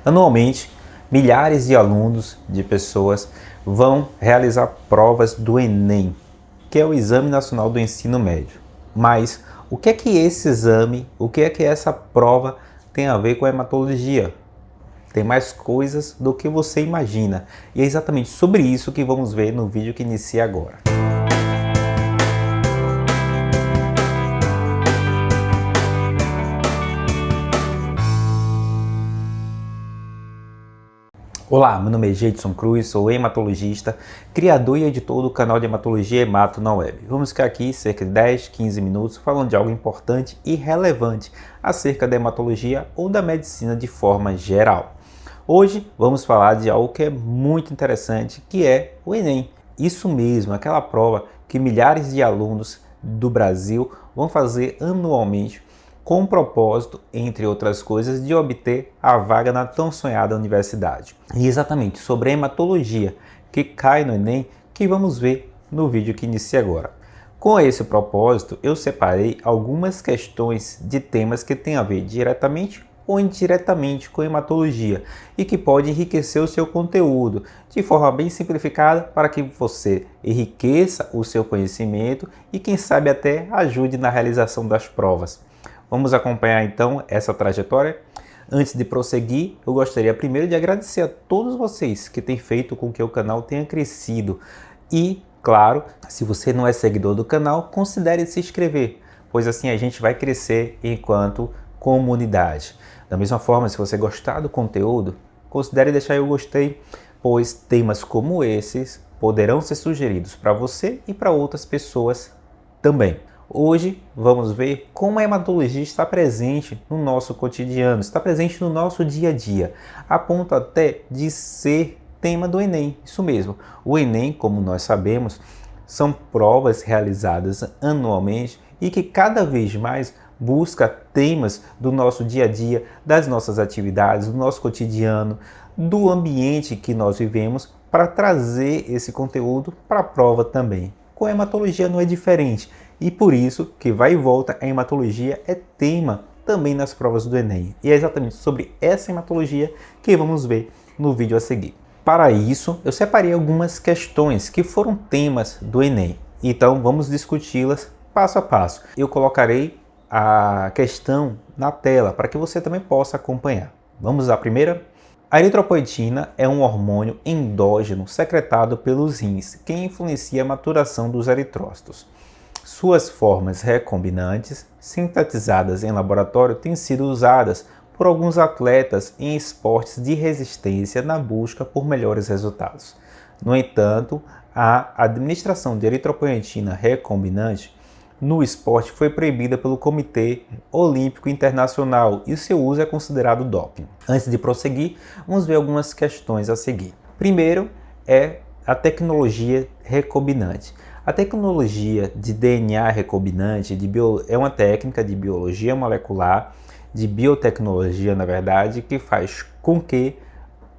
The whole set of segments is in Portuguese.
Anualmente, milhares de alunos, de pessoas, vão realizar provas do Enem, que é o Exame Nacional do Ensino Médio. Mas o que é que esse exame, o que é que essa prova tem a ver com a hematologia? Tem mais coisas do que você imagina. E é exatamente sobre isso que vamos ver no vídeo que inicia agora. Olá, meu nome é Jeidson Cruz, sou hematologista, criador e editor do canal de hematologia Hemato na web. Vamos ficar aqui cerca de 10, 15 minutos falando de algo importante e relevante acerca da hematologia ou da medicina de forma geral. Hoje vamos falar de algo que é muito interessante, que é o Enem. Isso mesmo, aquela prova que milhares de alunos do Brasil vão fazer anualmente com o propósito, entre outras coisas, de obter a vaga na tão sonhada universidade. E exatamente sobre a hematologia que cai no Enem que vamos ver no vídeo que inicia agora. Com esse propósito, eu separei algumas questões de temas que têm a ver diretamente ou indiretamente com hematologia e que pode enriquecer o seu conteúdo de forma bem simplificada para que você enriqueça o seu conhecimento e quem sabe até ajude na realização das provas. Vamos acompanhar então essa trajetória? Antes de prosseguir, eu gostaria primeiro de agradecer a todos vocês que têm feito com que o canal tenha crescido. E, claro, se você não é seguidor do canal, considere se inscrever, pois assim a gente vai crescer enquanto comunidade. Da mesma forma, se você gostar do conteúdo, considere deixar o gostei, pois temas como esses poderão ser sugeridos para você e para outras pessoas também. Hoje vamos ver como a hematologia está presente no nosso cotidiano, está presente no nosso dia a dia, a ponto até de ser tema do Enem. Isso mesmo, o Enem, como nós sabemos, são provas realizadas anualmente e que cada vez mais busca temas do nosso dia a dia, das nossas atividades, do nosso cotidiano, do ambiente que nós vivemos para trazer esse conteúdo para a prova também. Com a hematologia não é diferente. E por isso que vai e volta a hematologia é tema também nas provas do Enem. E é exatamente sobre essa hematologia que vamos ver no vídeo a seguir. Para isso, eu separei algumas questões que foram temas do Enem. Então vamos discuti-las passo a passo. Eu colocarei a questão na tela para que você também possa acompanhar. Vamos à primeira? A eritropoetina é um hormônio endógeno secretado pelos rins que influencia a maturação dos eritrócitos. Suas formas recombinantes, sintetizadas em laboratório, têm sido usadas por alguns atletas em esportes de resistência na busca por melhores resultados. No entanto, a administração de eritropoetina recombinante no esporte foi proibida pelo Comitê Olímpico Internacional e seu uso é considerado doping. Antes de prosseguir, vamos ver algumas questões a seguir. Primeiro é a tecnologia recombinante. A tecnologia de DNA recombinante é uma técnica de biologia molecular, de biotecnologia, na verdade, que faz com que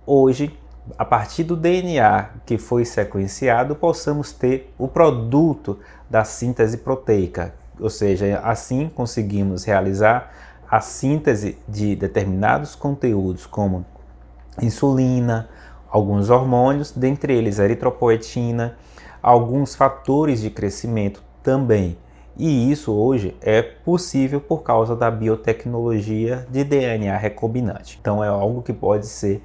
hoje, a partir do DNA que foi sequenciado, possamos ter o produto da síntese proteica, ou seja, assim conseguimos realizar a síntese de determinados conteúdos como insulina, alguns hormônios, dentre eles a eritropoetina, alguns fatores de crescimento também. E isso hoje é possível por causa da biotecnologia de DNA recombinante. Então é algo que pode ser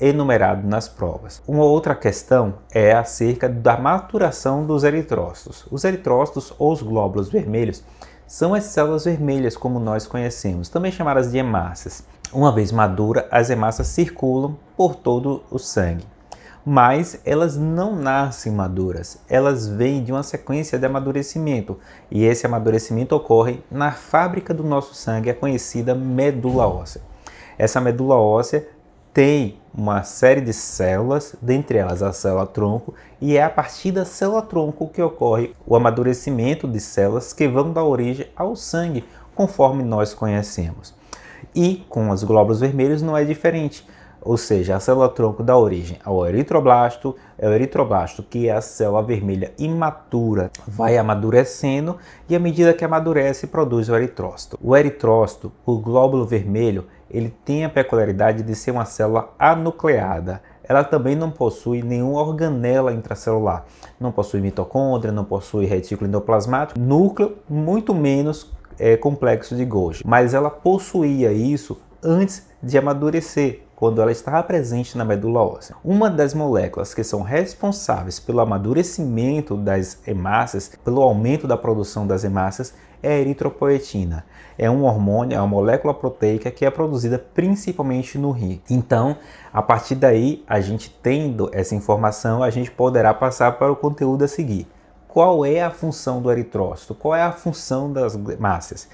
enumerado nas provas. Uma outra questão é acerca da maturação dos eritrócitos. Os eritrócitos ou os glóbulos vermelhos são as células vermelhas como nós conhecemos, também chamadas de hemácias. Uma vez madura, as hemácias circulam por todo o sangue. Mas elas não nascem maduras, elas vêm de uma sequência de amadurecimento e esse amadurecimento ocorre na fábrica do nosso sangue, a conhecida medula óssea. Essa medula óssea tem uma série de células, dentre elas a célula-tronco, e é a partir da célula-tronco que ocorre o amadurecimento de células que vão dar origem ao sangue, conforme nós conhecemos. E com os glóbulos vermelhos não é diferente. Ou seja, a célula-tronco dá origem ao eritroblasto, é o eritroblasto que é a célula vermelha imatura, vai amadurecendo e à medida que amadurece produz o eritrócito. O eritrócito, o glóbulo vermelho, ele tem a peculiaridade de ser uma célula anucleada. Ela também não possui nenhuma organela intracelular. Não possui mitocôndria, não possui retículo endoplasmático, núcleo, muito menos complexo de Golgi. Mas ela possuía isso antes de amadurecer, quando ela estava presente na medula óssea. Uma das moléculas que são responsáveis pelo amadurecimento das hemácias, pelo aumento da produção das hemácias, é a eritropoetina. É um hormônio, é uma molécula proteica que é produzida principalmente no rim. Então, a partir daí, a gente tendo essa informação, a gente poderá passar para o conteúdo a seguir. Qual é a função do eritrócito? Qual é a função das hemácias?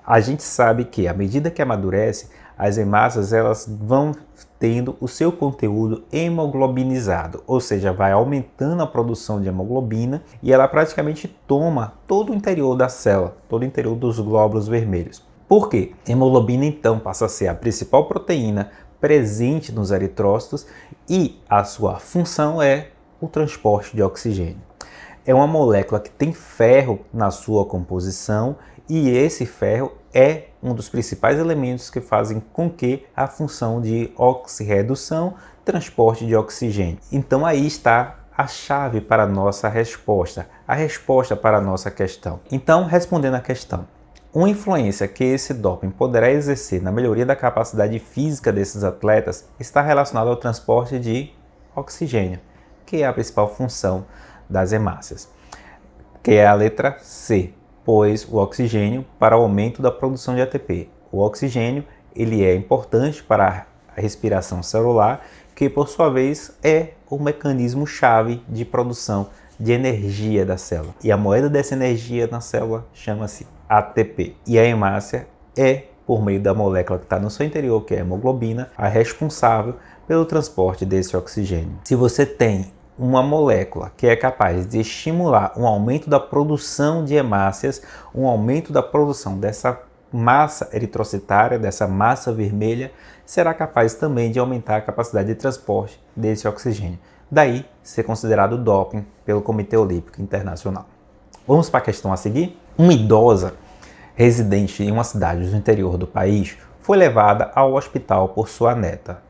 A gente sabe que, à medida que amadurece, as hemácias elas vão tendo o seu conteúdo hemoglobinizado, ou seja, vai aumentando a produção de hemoglobina e ela praticamente toma todo o interior da célula, todo o interior dos glóbulos vermelhos. Por quê? A hemoglobina então passa a ser a principal proteína presente nos eritrócitos e a sua função é o transporte de oxigênio. É uma molécula que tem ferro na sua composição e esse ferro é um dos principais elementos que fazem com que a função de oxirredução, transporte de oxigênio. Então aí está a chave para a nossa resposta, a resposta para a nossa questão. Então, respondendo à questão, uma influência que esse doping poderá exercer na melhoria da capacidade física desses atletas está relacionada ao transporte de oxigênio, que é a principal função das hemácias, que é a letra C. Pois o oxigênio para o aumento da produção de ATP. O oxigênio ele é importante para a respiração celular, que por sua vez é o mecanismo-chave de produção de energia da célula. E a moeda dessa energia na célula chama-se ATP. E a hemácia é, por meio da molécula que está no seu interior, que é a hemoglobina, a responsável pelo transporte desse oxigênio. Se você tem uma molécula que é capaz de estimular um aumento da produção de hemácias, um aumento da produção dessa massa eritrocitária, dessa massa vermelha, será capaz também de aumentar a capacidade de transporte desse oxigênio. Daí ser considerado doping pelo Comitê Olímpico Internacional. Vamos para a questão a seguir? Uma idosa residente em uma cidade do interior do país foi levada ao hospital por sua neta.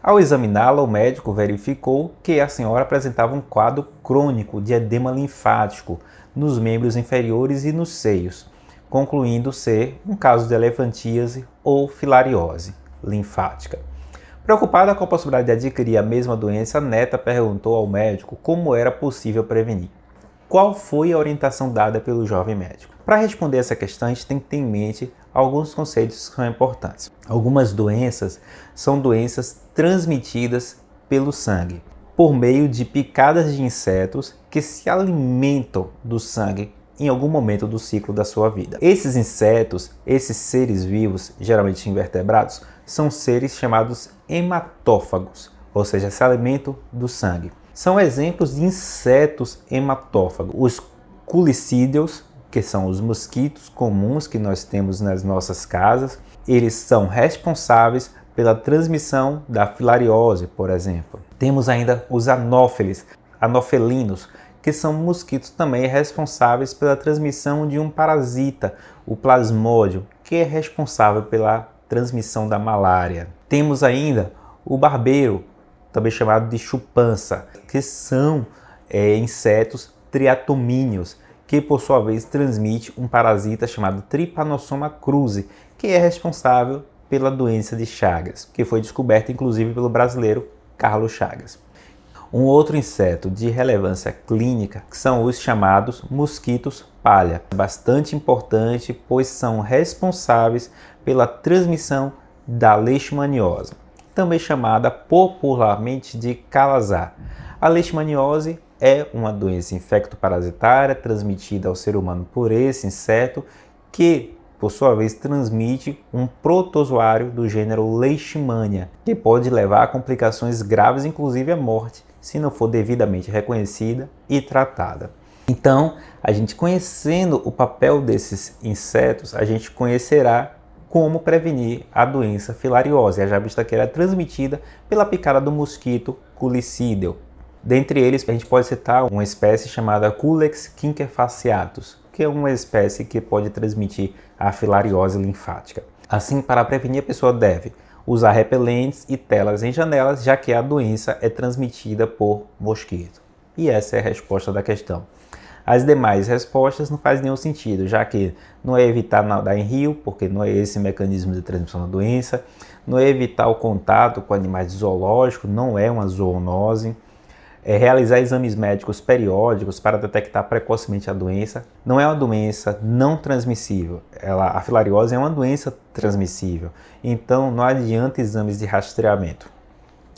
Ao examiná-la, o médico verificou que a senhora apresentava um quadro crônico de edema linfático nos membros inferiores e nos seios, concluindo ser um caso de elefantíase ou filariose linfática. Preocupada com a possibilidade de adquirir a mesma doença, a neta perguntou ao médico como era possível prevenir. Qual foi a orientação dada pelo jovem médico? Para responder essa questão, a gente tem que ter em mente alguns conceitos que são importantes. Algumas doenças são doenças transmitidas pelo sangue, por meio de picadas de insetos que se alimentam do sangue em algum momento do ciclo da sua vida. Esses insetos, esses seres vivos, geralmente invertebrados, são seres chamados hematófagos, ou seja, se alimentam do sangue. São exemplos de insetos hematófagos. Os culicídeos, que são os mosquitos comuns que nós temos nas nossas casas, eles são responsáveis pela transmissão da filariose, por exemplo. Temos ainda os anofelinos, que são mosquitos também responsáveis pela transmissão de um parasita, o plasmódio, que é responsável pela transmissão da malária. Temos ainda o barbeiro, também chamado de chupança, que são insetos triatomíneos, que por sua vez transmite um parasita chamado Trypanosoma cruzi, que é responsável pela doença de Chagas, que foi descoberta inclusive pelo brasileiro Carlos Chagas. Um outro inseto de relevância clínica são os chamados mosquitos palha, bastante importante, pois são responsáveis pela transmissão da leishmaniose, também chamada popularmente de calazar. A leishmaniose é uma doença infectoparasitária transmitida ao ser humano por esse inseto, que, por sua vez, transmite um protozoário do gênero Leishmania, que pode levar a complicações graves, inclusive a morte, se não for devidamente reconhecida e tratada. Então, a gente conhecendo o papel desses insetos, a gente conhecerá como prevenir a doença filariose, a vista que ela é transmitida pela picada do mosquito culicídeo. Dentre eles, a gente pode citar uma espécie chamada Culex quinquefaciatus, que é uma espécie que pode transmitir a filariose linfática. Assim, para prevenir, a pessoa deve usar repelentes e telas em janelas, já que a doença é transmitida por mosquito. E essa é a resposta da questão. As demais respostas não fazem nenhum sentido, já que não é evitar nadar em rio, porque não é esse mecanismo de transmissão da doença, não é evitar o contato com animais zoológicos, não é uma zoonose, é realizar exames médicos periódicos para detectar precocemente a doença, não é uma doença não transmissível, a filariose é uma doença transmissível, então não adianta exames de rastreamento.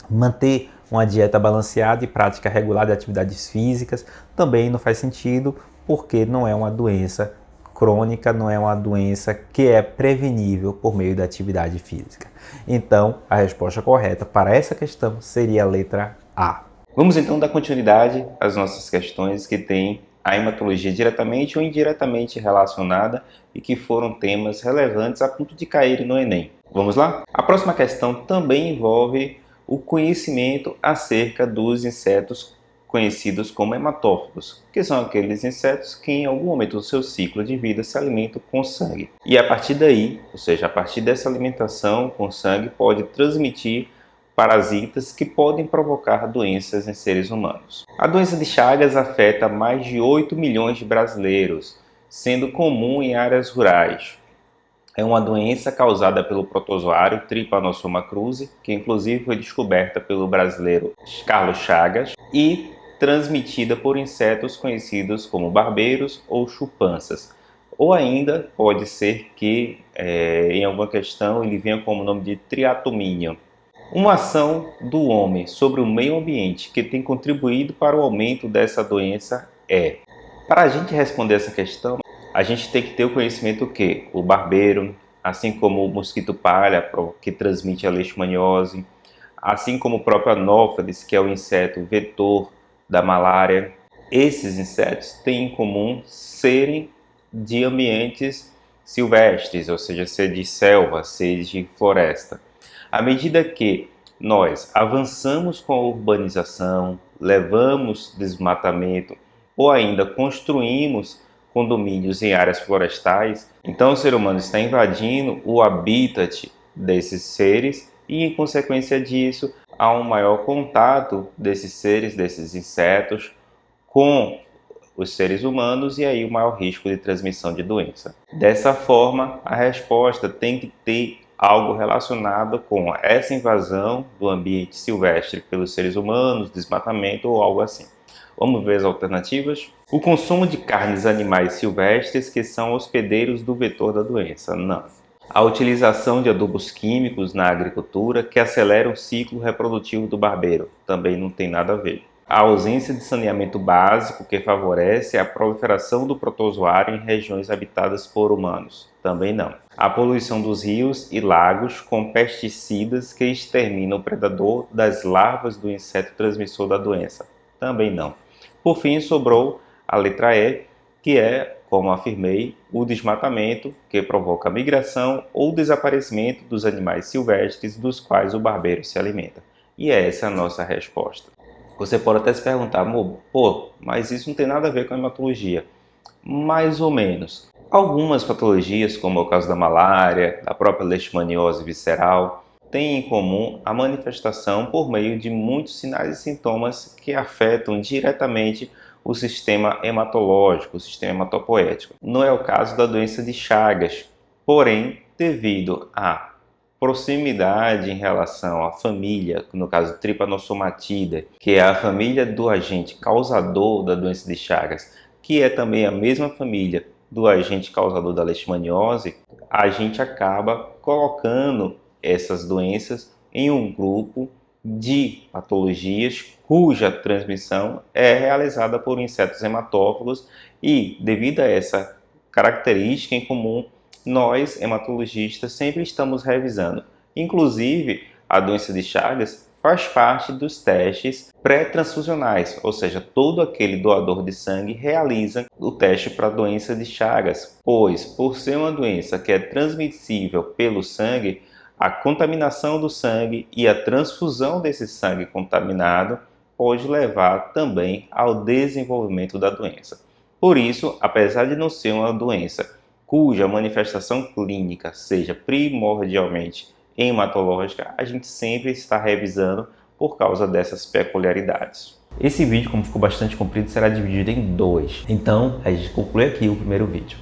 Manter uma dieta balanceada e prática regular de atividades físicas também não faz sentido, porque não é uma doença crônica, não é uma doença que é prevenível por meio da atividade física. Então, a resposta correta para essa questão seria a letra A. Vamos então dar continuidade às nossas questões que têm a hematologia diretamente ou indiretamente relacionada e que foram temas relevantes a ponto de cair no Enem. Vamos lá? A próxima questão também envolve o conhecimento acerca dos insetos conhecidos como hematófagos, que são aqueles insetos que em algum momento do seu ciclo de vida se alimentam com sangue. E a partir daí, ou seja, a partir dessa alimentação com sangue, pode transmitir parasitas que podem provocar doenças em seres humanos. A doença de Chagas afeta mais de 8 milhões de brasileiros, sendo comum em áreas rurais. É uma doença causada pelo protozoário Trypanosoma cruzi, que inclusive foi descoberta pelo brasileiro Carlos Chagas, e transmitida por insetos conhecidos como barbeiros ou chupanças. Ou ainda pode ser que, em alguma questão, ele venha como nome de Triatominium. Uma ação do homem sobre o meio ambiente que tem contribuído para o aumento dessa doença é... Para a gente responder essa questão, a gente tem que ter o conhecimento que o barbeiro, assim como o mosquito palha, que transmite a leishmaniose, assim como o próprio anófeles, que é o inseto vetor da malária, esses insetos têm em comum serem de ambientes silvestres, ou seja, ser de selva, ser de floresta. À medida que nós avançamos com a urbanização, levamos desmatamento ou ainda construímos condomínios em áreas florestais, então o ser humano está invadindo o habitat desses seres e, em consequência disso, há um maior contato desses seres, desses insetos, com os seres humanos e aí o maior risco de transmissão de doença. Dessa forma, a resposta tem que ter algo relacionado com essa invasão do ambiente silvestre pelos seres humanos, desmatamento ou algo assim. Vamos ver as alternativas? O consumo de carnes animais silvestres que são hospedeiros do vetor da doença. Não. A utilização de adubos químicos na agricultura que aceleram o ciclo reprodutivo do barbeiro. Também não tem nada a ver. A ausência de saneamento básico que favorece a proliferação do protozoário em regiões habitadas por humanos. Também não. A poluição dos rios e lagos com pesticidas que exterminam o predador das larvas do inseto transmissor da doença. Também não. Por fim, sobrou a letra E, que é, como afirmei, o desmatamento, que provoca a migração ou desaparecimento dos animais silvestres dos quais o barbeiro se alimenta. E essa é a nossa resposta. Você pode até se perguntar, mas isso não tem nada a ver com a hematologia. Mais ou menos. Algumas patologias, como é o caso da malária, da própria leishmaniose visceral, têm em comum a manifestação por meio de muitos sinais e sintomas que afetam diretamente o sistema hematológico, o sistema hematopoético. Não é o caso da doença de Chagas, porém, devido à proximidade em relação à família, no caso Trypanosomatida, que é a família do agente causador da doença de Chagas, que é também a mesma família do agente causador da leishmaniose, a gente acaba colocando essas doenças em um grupo de patologias cuja transmissão é realizada por insetos hematófagos e, devido a essa característica em comum, nós, hematologistas, sempre estamos revisando. Inclusive, a doença de Chagas faz parte dos testes pré-transfusionais, ou seja, todo aquele doador de sangue realiza o teste para a doença de Chagas, pois, por ser uma doença que é transmissível pelo sangue, a contaminação do sangue e a transfusão desse sangue contaminado pode levar também ao desenvolvimento da doença. Por isso, apesar de não ser uma doença cuja manifestação clínica seja primordialmente hematológica, a gente sempre está revisando por causa dessas peculiaridades. Esse vídeo, como ficou bastante comprido, será dividido em dois. Então, a gente conclui aqui o primeiro vídeo.